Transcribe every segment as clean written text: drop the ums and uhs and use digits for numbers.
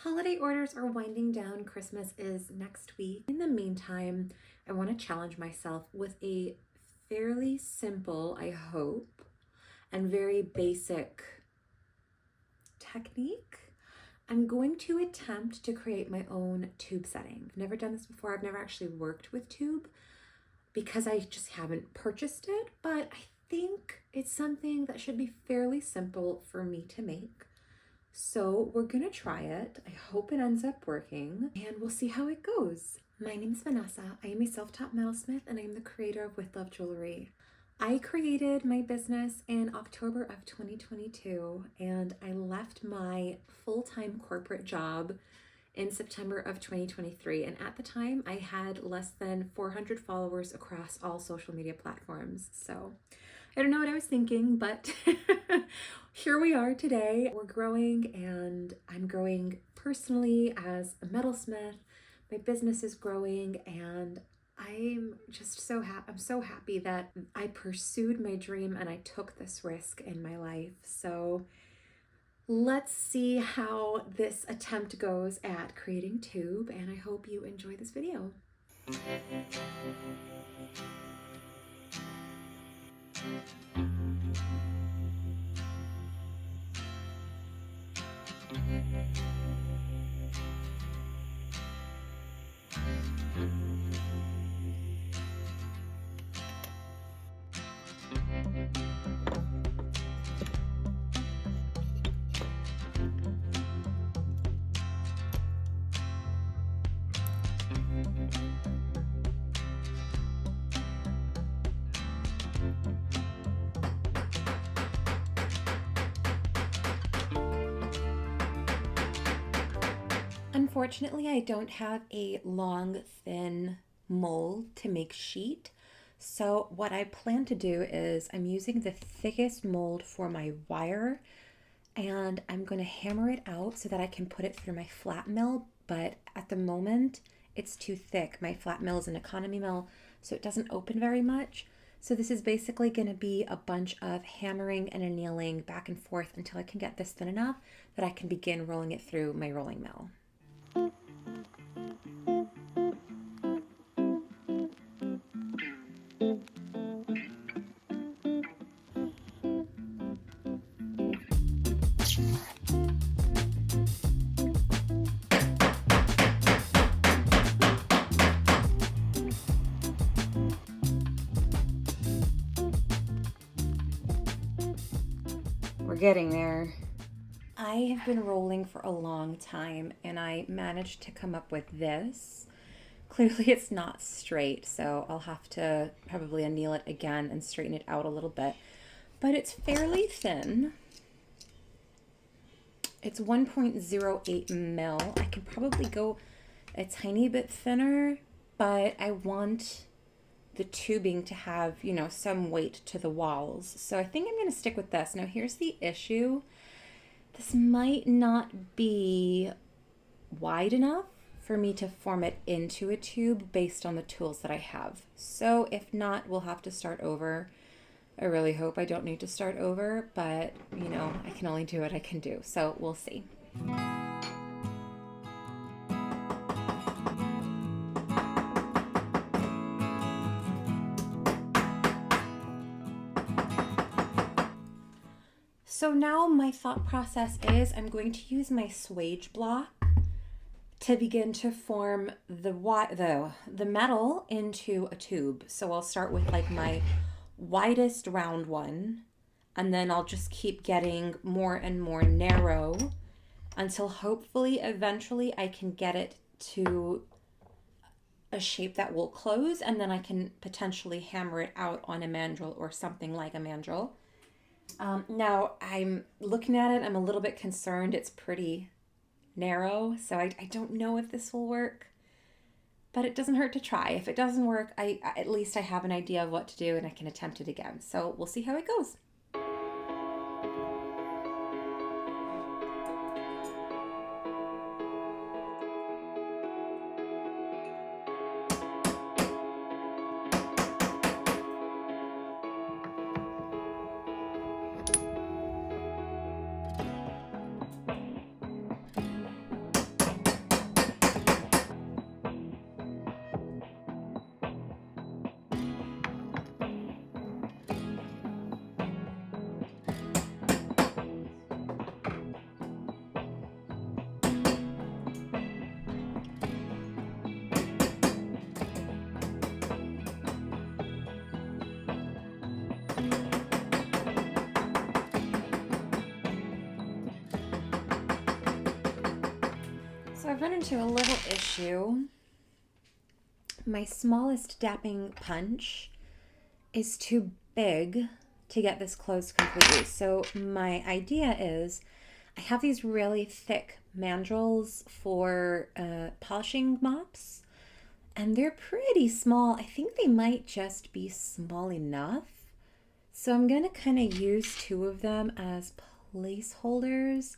Holiday orders are winding down. Christmas is next week. In the meantime, I want to challenge myself with a fairly simple, I hope, and very basic technique. I'm going to attempt to create my own tube setting. I've never done this before. I've never actually worked with tube because I just haven't purchased it, but I think it's something that should be fairly simple for me to make. So we're gonna try it. I hope it ends up working and we'll see how it goes. My name is Vanessa. I am a self-taught metalsmith and I am the creator of With Love Jewelry. I created my business in October of 2022 and I left my full-time corporate job in September of 2023. And at the time I had less than 400 followers across all social media platforms. So I don't know what I was thinking, but here we are today. We're growing and I'm growing personally as a metalsmith. My business is growing and I'm just I'm so happy that I pursued my dream and I took this risk in my life. So let's see how this attempt goes at creating tube, and I hope you enjoy this video. Unfortunately, I don't have a long, thin mold to make sheet. So what I plan to do is I'm using the thickest mold for my wire and I'm going to hammer it out so that I can put it through my flat mill. But at the moment, it's too thick. My flat mill is an economy mill, so it doesn't open very much. So this is basically going to be a bunch of hammering and annealing back and forth until I can get this thin enough that I can begin rolling it through my rolling mill. We're getting there. I have been rolling for a long time and I managed to come up with this. Clearly it's not straight, so I'll have to probably anneal it again and straighten it out a little bit. But it's fairly thin. It's 1.08 mil. I can probably go a tiny bit thinner, but I want the tubing to have, some weight to the walls. So I think I'm going to stick with this. Now here's the issue. This might not be wide enough for me to form it into a tube based on the tools that I have. So if not, we'll have to start over. I really hope I don't need to start over, but I can only do what I can do. So we'll see. So now my thought process is I'm going to use my swage block to begin to form the metal into a tube. So I'll start with like my widest round one, and then I'll just keep getting more and more narrow until hopefully eventually I can get it to a shape that will close, and then I can potentially hammer it out on a mandrel or something like a mandrel. Now I'm looking at it, I'm a little bit concerned. It's pretty narrow, so I don't know if this will work, but it doesn't hurt to try. If it doesn't work, at least I have an idea of what to do and I can attempt it again. So we'll see how it goes. So I've run into a little issue. My smallest dapping punch is too big to get this closed completely. So my idea is I have these really thick mandrels for polishing mops, and they're pretty small. I think they might just be small enough. So I'm going to kind of use two of them as placeholders.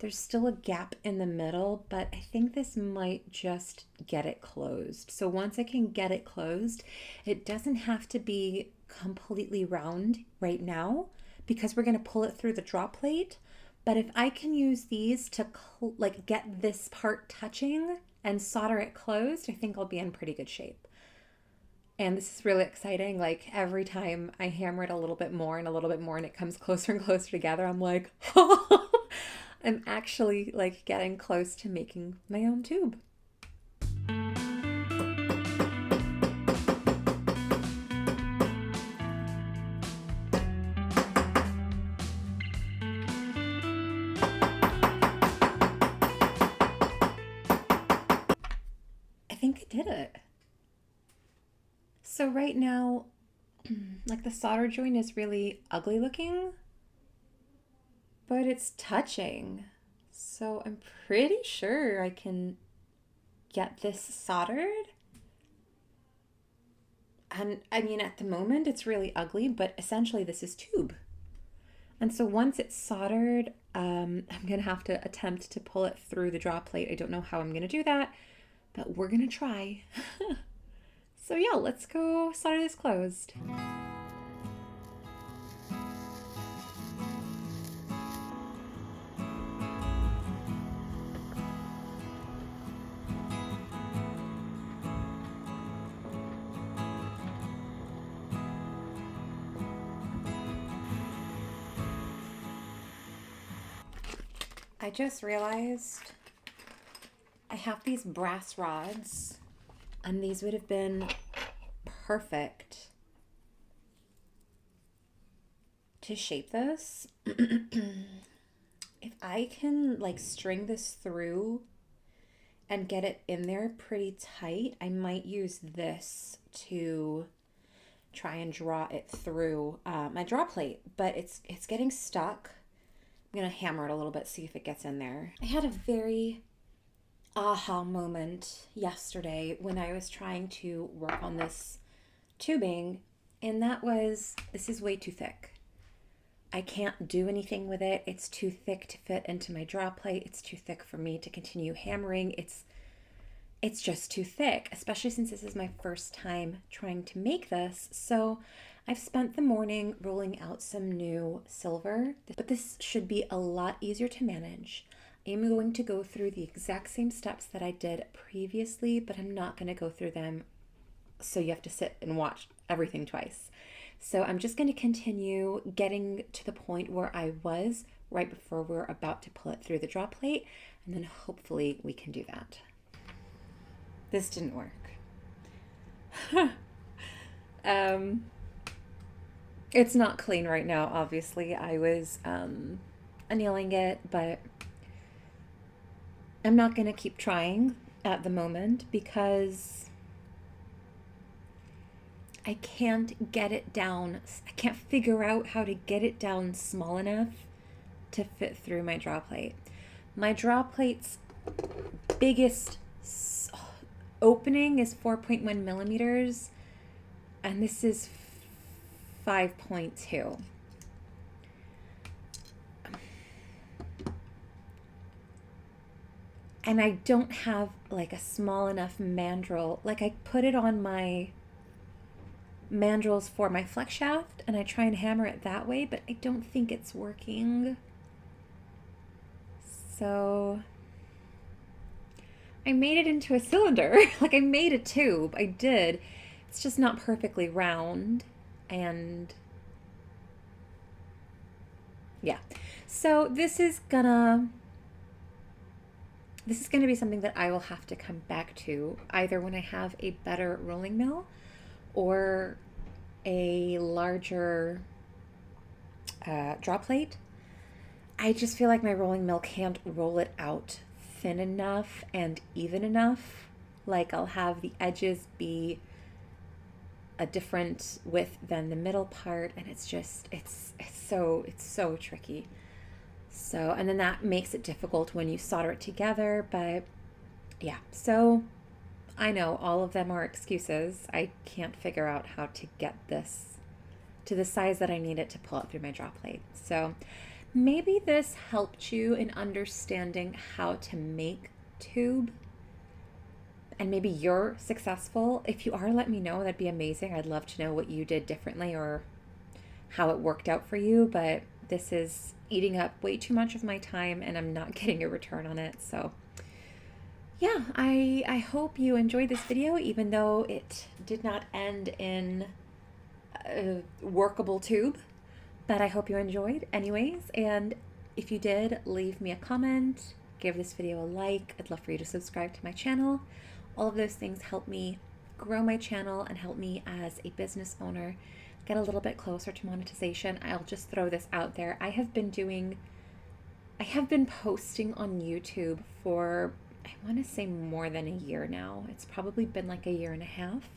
There's still a gap in the middle, but I think this might just get it closed. So once I can get it closed, it doesn't have to be completely round right now because we're going to pull it through the drop plate. But if I can use these to like get this part touching and solder it closed, I think I'll be in pretty good shape. And this is really exciting. Like every time I hammer it a little bit more and a little bit more and it comes closer and closer together, I'm like, I'm actually like getting close to making my own tube. I think I did it. So right now, like the solder joint is really ugly looking, but it's touching. So I'm pretty sure I can get this soldered. And I mean, at the moment it's really ugly, but essentially this is tube. And so once it's soldered, I'm gonna have to attempt to pull it through the drop plate. I don't know how I'm gonna do that, but we're gonna try. So yeah, let's go solder this closed. I just realized I have these brass rods, and these would have been perfect to shape this. If I can like string this through and get it in there pretty tight, I might use this to try and draw it through my draw plate, but it's getting stuck. I'm gonna hammer it a little bit, see if it gets in there. I had a very aha moment yesterday when I was trying to work on this tubing, and that was, this is way too thick. I can't do anything with it. It's too thick to fit into my draw plate. It's too thick for me to continue hammering. It's just too thick, especially since this is my first time trying to make this. So I've spent the morning rolling out some new silver, but this should be a lot easier to manage. I'm going to go through the exact same steps that I did previously, but I'm not going to go through them so you have to sit and watch everything twice. So I'm just going to continue getting to the point where I was right before we're about to pull it through the draw plate, and then hopefully we can do that. This didn't work. It's not clean right now, obviously. I was annealing it, but I'm not going to keep trying at the moment because I can't get it down. I can't figure out how to get it down small enough to fit through my draw plate. My draw plate's biggest opening is 4.1 millimeters, and this is 5.2. And I don't have like a small enough mandrel. Like I put it on my mandrels for my flex shaft and I try and hammer it that way, but I don't think it's working. So I made it into a cylinder. Like I made a tube. I did. It's just not perfectly round. And yeah. So this is gonna be something that I will have to come back to either when I have a better rolling mill or a larger draw plate. I just feel like my rolling mill can't roll it out thin enough and even enough. Like I'll have the edges be a different width than the middle part, and it's so tricky. So, and then that makes it difficult when you solder it together, but yeah. So I know all of them are excuses. I can't figure out how to get this to the size that I need it to pull it through my draw plate. So maybe this helped you in understanding how to make tube, and maybe you're successful. If you are, let me know. That'd be amazing. I'd love to know what you did differently or how it worked out for you, but this is eating up way too much of my time and I'm not getting a return on it. So yeah, I hope you enjoyed this video, even though it did not end in a workable tube, but I hope you enjoyed anyways. And if you did, leave me a comment, give this video a like. I'd love for you to subscribe to my channel. All of those things help me grow my channel and help me as a business owner get a little bit closer to monetization. I'll just throw this out there. I have been posting on YouTube for, I want to say, more than a year now. It's probably been like a year and a half.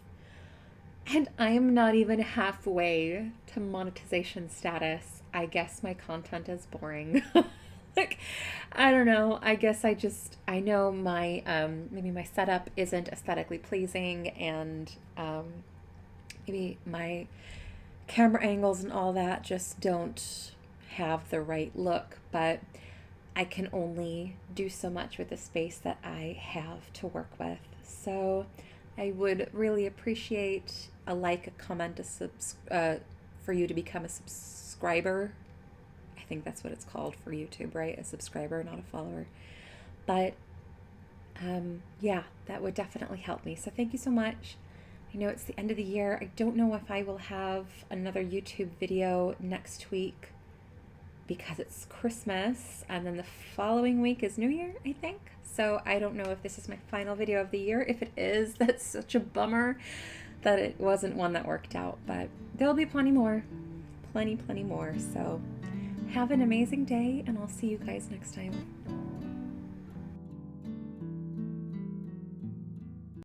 And I am not even halfway to monetization status. I guess my content is boring. Like, I don't know. I guess I know my, maybe my setup isn't aesthetically pleasing, and maybe my camera angles and all that just don't have the right look, but I can only do so much with the space that I have to work with. So I would really appreciate a like, a comment, for you to become a subscriber. I think that's what it's called for YouTube, right? A subscriber, not a follower. But yeah, that would definitely help me. So thank you so much. I know it's the end of the year. I don't know if I will have another YouTube video next week because it's Christmas, and then the following week is New Year, I think. So I don't know if this is my final video of the year. If it is, that's such a bummer that it wasn't one that worked out, but there'll be plenty more. Plenty more. So have an amazing day, and I'll see you guys next time.